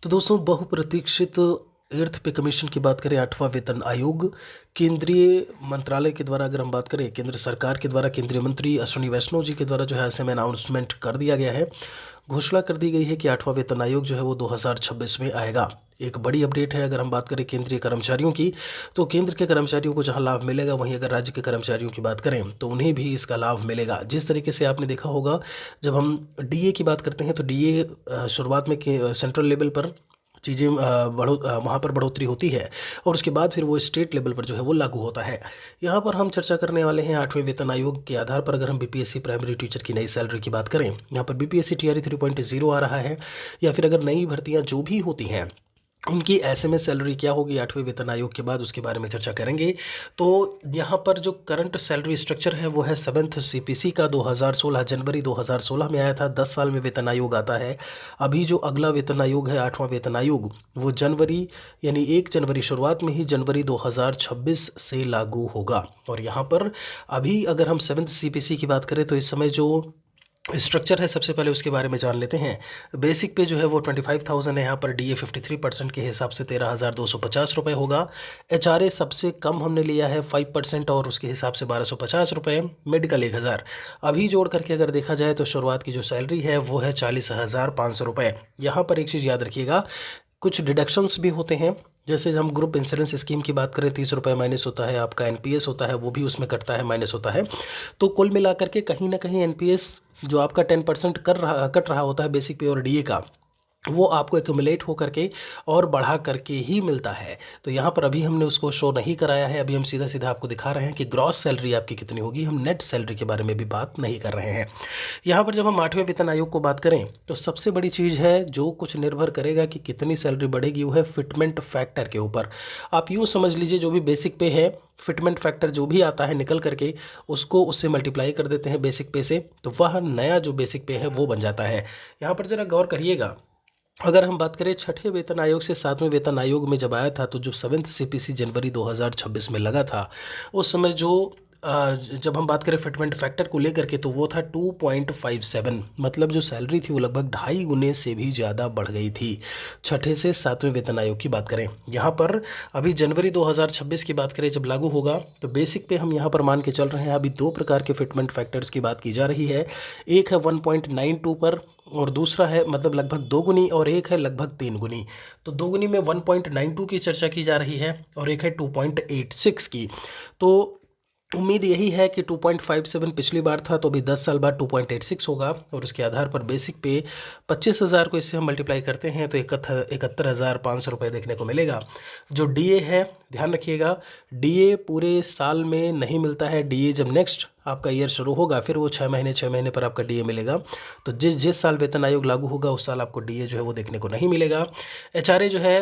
तो दोस्तों, बहुप्रतीक्षित 8th पे कमीशन की बात करें, 8वां वेतन आयोग केंद्रीय मंत्रालय के द्वारा अगर हम बात करें, केंद्र सरकार के द्वारा केंद्रीय मंत्री अश्विनी वैष्णव जी के द्वारा जो है ऐसे में अनाउंसमेंट कर दिया गया है। घोषणा कर दी गई है कि 8वां वेतन आयोग जो है वो 2026 में आएगा। एक बड़ी अपडेट है। अगर हम बात करें केंद्रीय कर्मचारियों की, तो केंद्र के कर्मचारियों को जहां लाभ मिलेगा, वहीं अगर राज्य के कर्मचारियों की बात करें तो उन्हें भी इसका लाभ मिलेगा। जिस तरीके से आपने देखा होगा, जब हम डीए की बात करते हैं तो डीए शुरुआत में सेंट्रल लेवल पर चीज़ें वहाँ पर बढ़ोतरी होती है और उसके बाद फिर वो स्टेट लेवल पर जो है वो लागू होता है। यहाँ पर हम चर्चा करने वाले हैं 8वें वेतन आयोग के आधार पर। अगर हम बीपीएससी प्राइमरी टीचर की नई सैलरी की बात करें, यहाँ पर बीपीएससी टीआरई 3.0 आ रहा है, या फिर अगर नई भर्तियाँ जो भी होती हैं उनकी एसएमएस सैलरी क्या होगी 8वें वेतन आयोग के बाद, उसके बारे में चर्चा करेंगे। तो यहाँ पर जो करंट सैलरी स्ट्रक्चर है वो है 7th सीपीसी का 2016 जनवरी 2016 में आया था। 10 साल में वेतन आयोग आता है। अभी जो अगला वेतन आयोग है 8वां वेतन आयोग, वो जनवरी यानी 1 जनवरी, शुरुआत में ही जनवरी 2026 से लागू होगा। और यहाँ पर अभी अगर हम 7th सीपीसी की बात करें तो इस समय जो स्ट्रक्चर है, सबसे पहले उसके बारे में जान लेते हैं। बेसिक पे जो है वो 25,000 है। यहाँ पर डीए 53% के हिसाब से 13,250 रुपये होगा। एचआरए सबसे कम हमने लिया है 5% और उसके हिसाब से 1,250 रुपये। मेडिकल 1,000। अभी जोड़ करके अगर देखा जाए तो शुरुआत की जो सैलरी है वो है 40,500 रुपये। यहाँ पर एक चीज़ याद रखिएगा, कुछ डिडक्शंस भी होते हैं। जैसे हम ग्रुप इंश्योरेंस स्कीम की बात करें, 30 रुपये माइनस होता है, आपका एनपीएस होता है वो भी उसमें कटता है, माइनस होता है। तो कुल मिलाकर के कहीं ना कहीं एनपीएस जो आपका 10% कट रहा होता है बेसिक पे और डीए का, वो आपको एक्यूमुलेट हो करके और बढ़ा करके ही मिलता है। तो यहाँ पर अभी हमने उसको शो नहीं कराया है। अभी हम सीधा सीधा आपको दिखा रहे हैं कि ग्रॉस सैलरी आपकी कितनी होगी। हम नेट सैलरी के बारे में भी बात नहीं कर रहे हैं। यहाँ पर जब हम 8वें वेतन आयोग को बात करें तो सबसे बड़ी चीज़ है जो कुछ निर्भर करेगा कि कितनी सैलरी बढ़ेगी, वो है फिटमेंट फैक्टर के ऊपर। आप यूँ समझ लीजिए, जो भी बेसिक पे है, फिटमेंट फैक्टर जो भी आता है निकल करके उसको उससे मल्टीप्लाई कर देते हैं बेसिक पे से, तो वह नया जो बेसिक पे है वो बन जाता है। यहाँ पर ज़रा गौर करिएगा। अगर हम बात करें छठे वेतन आयोग से 7वें वेतन आयोग में जब आया था, तो जो 7th सीपीसी जनवरी 2026 में लगा था, उस समय जो जब हम बात करें फिटमेंट फैक्टर को लेकर के, तो वो था 2.57। मतलब जो सैलरी थी वो लगभग 2.5 गुने से भी ज़्यादा बढ़ गई थी छठे से 7वें वेतन आयोग की बात करें। यहाँ पर अभी जनवरी 2026 की बात करें जब लागू होगा, तो बेसिक पे हम यहाँ पर मान के चल रहे हैं। अभी दो प्रकार के फिटमेंट फैक्टर्स की बात की जा रही है। एक है 1.92 पर और दूसरा है मतलब लगभग 2 गुनी, और एक है लगभग 3 गुनी। तो 2 गुनी में 1.92 की चर्चा की जा रही है और एक है 2.86 की। तो उम्मीद यही है कि 2.57 पिछली बार था, तो अभी 10 साल बाद 2.86 होगा। और उसके आधार पर बेसिक पे 25,000 को इससे हम मल्टीप्लाई करते हैं तो 71,500 रुपये देखने को मिलेगा। जो डीए है, ध्यान रखिएगा, डीए पूरे साल में नहीं मिलता है। डीए जब नेक्स्ट आपका ईयर शुरू होगा फिर वो 6 महीने पर आपका डीए मिलेगा। तो जिस जिस साल वेतन आयोग लागू होगा उस साल आपको डीए जो है वो देखने को नहीं मिलेगा। एचआरए जो है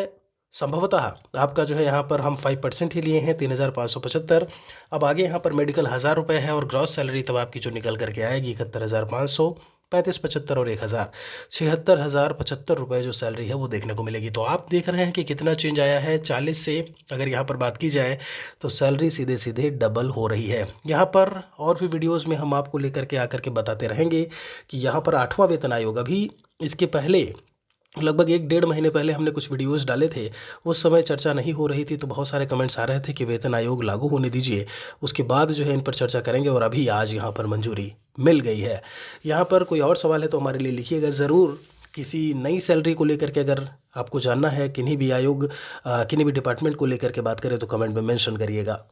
संभवतः आपका जो है यहाँ पर हम 5% ही लिए हैं, 3,575। अब आगे यहाँ पर मेडिकल 1,000 रुपये है और ग्रॉस सैलरी तब आपकी जो निकल करके आएगी 71,500, 35, 75 और 1,000, 76,075 रुपये जो सैलरी है वो देखने को मिलेगी। तो आप देख रहे हैं कि कितना चेंज आया है। 40 से अगर यहाँ पर बात की जाए तो सैलरी सीधे सीधे डबल हो रही है। यहाँ पर और भी वीडियोज़ में हम आपको लेकर के आकर के बताते रहेंगे कि यहाँ पर 8वां वेतन आयोग, अभी इसके पहले लगभग 1 डेढ़ महीने पहले हमने कुछ वीडियोस डाले थे। उस समय चर्चा नहीं हो रही थी, तो बहुत सारे कमेंट्स आ रहे थे कि वेतन आयोग लागू होने दीजिए, उसके बाद जो है इन पर चर्चा करेंगे। और अभी आज यहाँ पर मंजूरी मिल गई है। यहाँ पर कोई और सवाल है तो हमारे लिए लिखिएगा ज़रूर। किसी नई सैलरी को लेकर के अगर आपको जानना है, किन्हीं भी आयोग किन्हीं भी डिपार्टमेंट को लेकर के बात करें, तो कमेंट में मेंशन करिएगा।